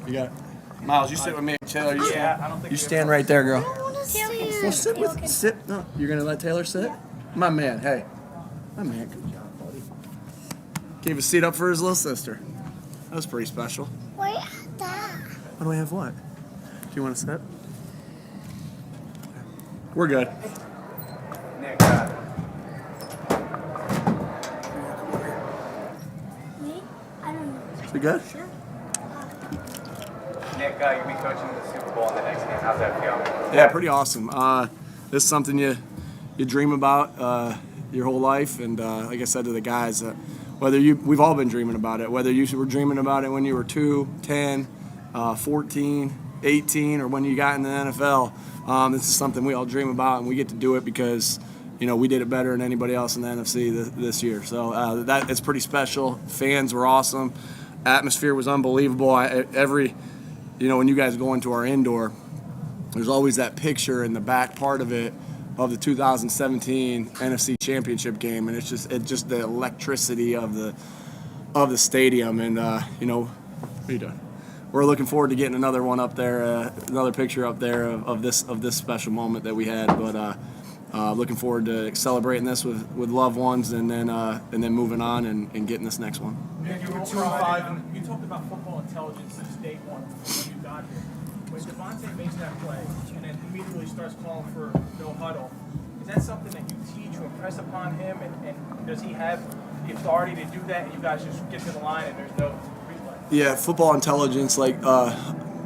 You got Miles, you sit with me. Taylor, you stand. I don't think You stand right there, girl. Sit. Well, sit with sit. No, you're gonna let Taylor sit. My man, hey, my man, good job, buddy. Gave a seat up for his little sister. That was pretty special. Where that? What do I have? What? Do you want to sit? We're good. Nick, Me? I don't know. Is we good? Sure. Nick, you'll be coaching the Super Bowl in the next game. How's that feel? Yeah, pretty awesome. This is something you dream about your whole life, and like I said to the guys, we've all been dreaming about it. Whether you were dreaming about it when you were 2, 10, 14, 18, or when you got in the NFL, this is something we all dream about, and we get to do it because we did it better than anybody else in the NFC this year. So that it's pretty special. Fans were awesome. Atmosphere was unbelievable. When you guys go into our indoor, there's always that picture in the back part of it of the 2017 NFC Championship game, and it's just the electricity of the stadium. And what are you doing? We're looking forward to getting another one up there, another picture up there of this special moment that we had. But looking forward to celebrating this with loved ones, and then moving on and getting this next one. Nick, you were 2-5, and you talked about football intelligence since day one when you got here. When Devontae makes that play and then immediately starts calling for no huddle, is that something that you teach or impress upon him? And does he have the authority to do that, and you guys just get to the line and there's no replay? Yeah, football intelligence, like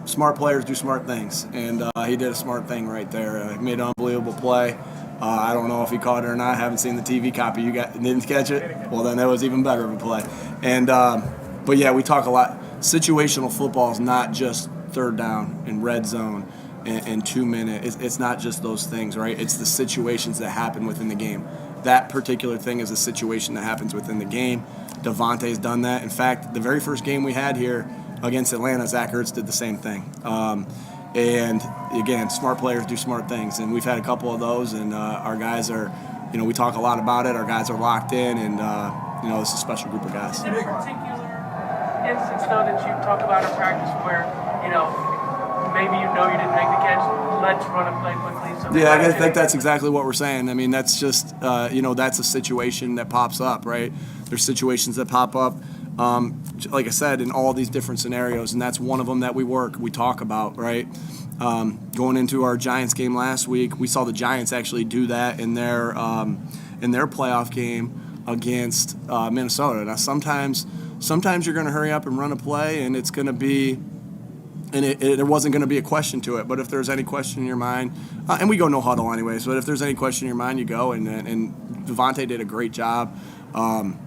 smart players do smart things, and he did a smart thing right there. He made an unbelievable play. I don't know if he caught it or not. I haven't seen the TV copy. You didn't catch it? Well, then that was even better of a play. And but yeah, we talk a lot. Situational football is not just third down and red zone and 2 minute. It's not just those things, right? It's the situations that happen within the game. That particular thing is a situation that happens within the game. Devontae's done that. In fact, the very first game we had here against Atlanta, Zach Ertz did the same thing. And again, smart players do smart things, and we've had a couple of those, and our guys are, we talk a lot about it. Our guys are locked in, and this is a special group of guys. Is there a particular instance, though, that you talk about in practice where, maybe you didn't make the catch, let's run a play quickly? Yeah, I think that's exactly what we're saying. I mean, that's just, that's a situation that pops up, right? There's situations that pop up, like I said, in all these different scenarios, and that's one of them that we talk about, right? Going into our Giants game last week, we saw the Giants actually do that in their playoff game against Minnesota. Now, sometimes you're going to hurry up and run a play, and it's going to be, and there wasn't going to be a question to it. But if there's any question in your mind, and we go no huddle anyways, but if there's any question in your mind, you go. And Devontae did a great job. I'm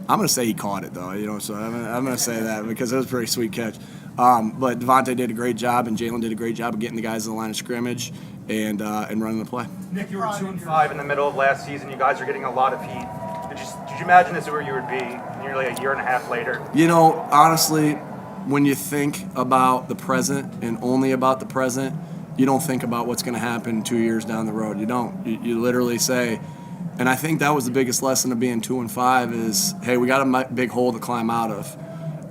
going to say he caught it, though, so I'm going to say that because it was a pretty sweet catch. But Devontae did a great job, and Jalen did a great job of getting the guys in the line of scrimmage and running the play. Nick, you were 2-5 in the middle of last season. You guys are getting a lot of heat. Did you imagine this is where you would be nearly a year and a half later? Honestly, when you think about the present and only about the present, you don't think about what's going to happen 2 years down the road. You don't. You literally say, and I think that was the biggest lesson of being 2-5 is, hey, we got a big hole to climb out of.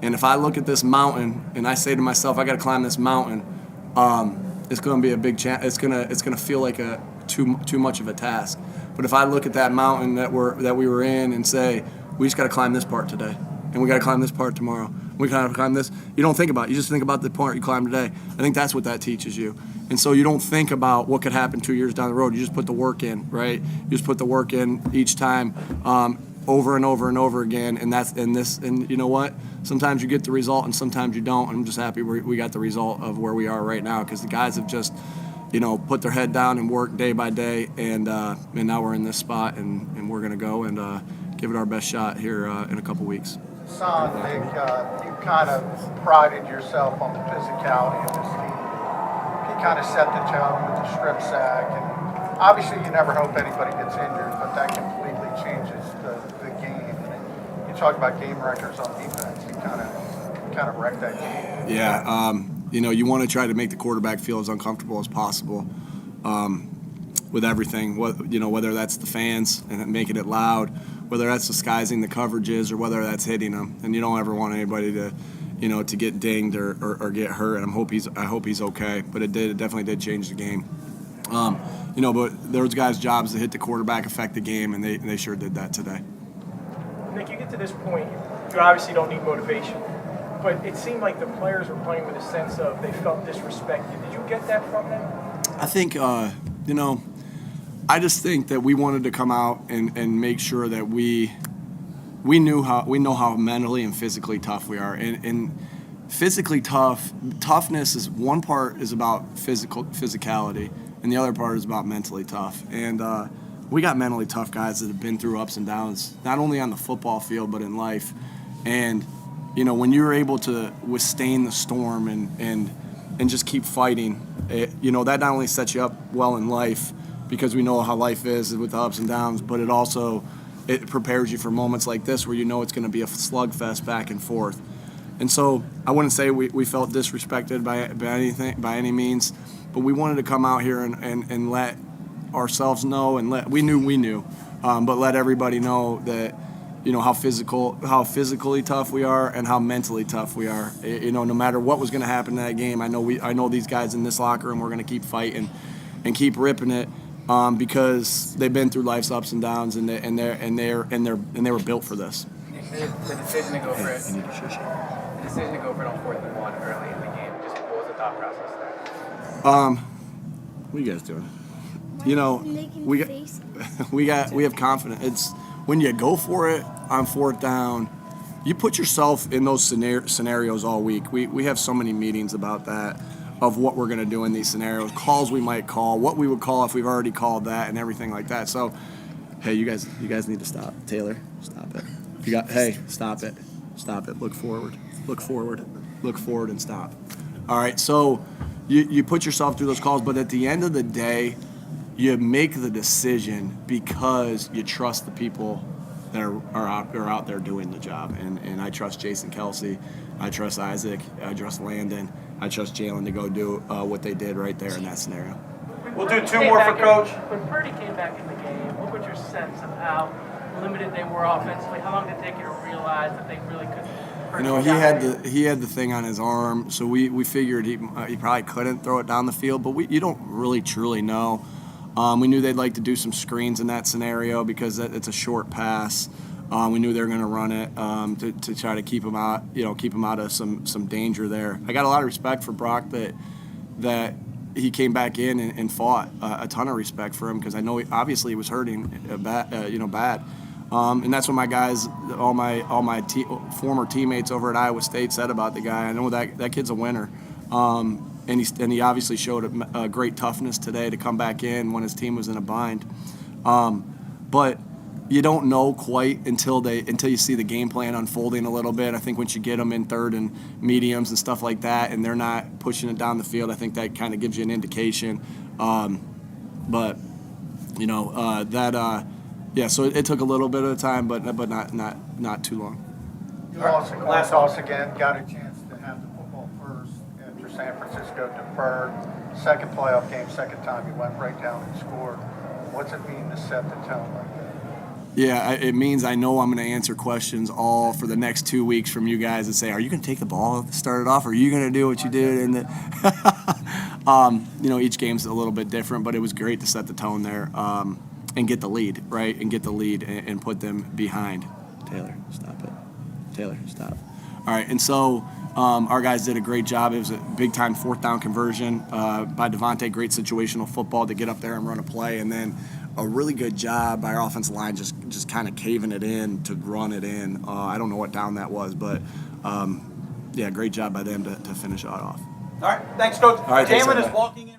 And if I look at this mountain and I say to myself, I got to climb this mountain, it's going to be a big challenge. It's going to feel like too much of a task. But if I look at that mountain that we were in and say, we just got to climb this part today, and we got to climb this part tomorrow, we got to climb this. You don't think about it. You just think about the part you climbed today. I think that's what that teaches you. And so you don't think about what could happen 2 years down the road. You just put the work in, right? You just put the work in each time, over and over and over again. And you know what? Sometimes you get the result, and sometimes you don't. I'm just happy we got the result of where we are right now because the guys have just, put their head down and worked day by day, and now we're in this spot, and we're going to go and give it our best shot here in a couple weeks. Son, Nick, you kind of prided yourself on the physicality of this team. He kind of set the tone with the strip sack, and obviously you never hope anybody gets injured, but that completely changes the game. And you talk about game records on defense. You kind of wrecked that game. Yeah, you want to try to make the quarterback feel as uncomfortable as possible with everything. Whether that's the fans and making it loud, whether that's disguising the coverages, or whether that's hitting them. And you don't ever want anybody to to get dinged or get hurt. And I hope he's okay. But it definitely did change the game. But those guys' jobs to hit the quarterback affect the game, and they sure did that today. Nick, you get to this point, you obviously don't need motivation, but it seemed like the players were playing with a sense of they felt disrespected. Did you get that from them? I think, I just think that we wanted to come out and make sure that we know how mentally and physically tough we are. And physically toughness is one part is about physicality, and the other part is about mentally tough. And we got mentally tough guys that have been through ups and downs, not only on the football field but in life. And when you're able to withstand the storm and just keep fighting, that not only sets you up well in life, because we know how life is with the ups and downs, but it prepares you for moments like this where it's going to be a slugfest back and forth. And so I wouldn't say we felt disrespected by any means, but we wanted to come out here and let ourselves know, and we knew, but let everybody know that how physically tough we are and how mentally tough we are. No matter what was going to happen in that game, I know these guys in this locker room, we're going to keep fighting and keep ripping it, because they've been through life's ups and downs, and they were built for this. The decision to go for it. The decision to go for it on 4th and 1 early in the game. Just what was the thought process there? What are you guys doing? Making we have confidence. It's when you go for it on 4th down, you put yourself in those scenarios all week. We have so many meetings about that, of what we're going to do in these scenarios, calls we might call, what we would call if we've already called that, and everything like that. So, hey, you guys need to stop. Taylor, stop it. Stop it. Stop it. Look forward. Look forward. Look forward and stop. All right, so you put yourself through those calls, but at the end of the day, you make the decision because you trust the people that are out there doing the job. And I trust Jason Kelsey. I trust Isaac. I trust Landon. I trust Jalen to go do what they did right there in that scenario. We'll do 2 more for Coach. When Purdy came back in the game, what was your sense of how limited they were offensively? How long did it take you to realize that they really couldn't? He had the thing on his arm, so we figured he probably couldn't throw it down the field, but you don't really truly know. We knew they'd like to do some screens in that scenario because it's a short pass. We knew they were going to run it to try to keep him out, out of some danger there. I got a lot of respect for Brock that he came back in and fought. A ton of respect for him, because I know obviously he was hurting bad. And that's what my guys, all my former teammates over at Iowa State said about the guy. I know that kid's a winner. And he obviously showed a great toughness today to come back in when his team was in a bind. But you don't know quite until you see the game plan unfolding a little bit. I think once you get them in third and mediums and stuff like that, and they're not pushing it down the field, I think that kind of gives you an indication. So it took a little bit of time, but not too long. You lost last toss again, got a chance to have the football first after San Francisco deferred. Second playoff game, second time you went right down and scored. What's it mean to set the tone like that? Yeah, it means I know I'm going to answer questions all for the next 2 weeks from you guys and say, are you going to take the ball, start it off, or are you going to do what you did? And each game's a little bit different, but it was great to set the tone there and get the lead, right? And get the lead and put them behind. Taylor, stop it. Taylor, stop. All right, and so our guys did a great job. It was a big-time 4th down conversion by Devontae. Great situational football to get up there and run a play, and then a really good job by our offensive line just kind of caving it in to run it in. I don't know what down that was, but great job by them to finish it off. All right, thanks, Coach. All right, Jalen is walking in.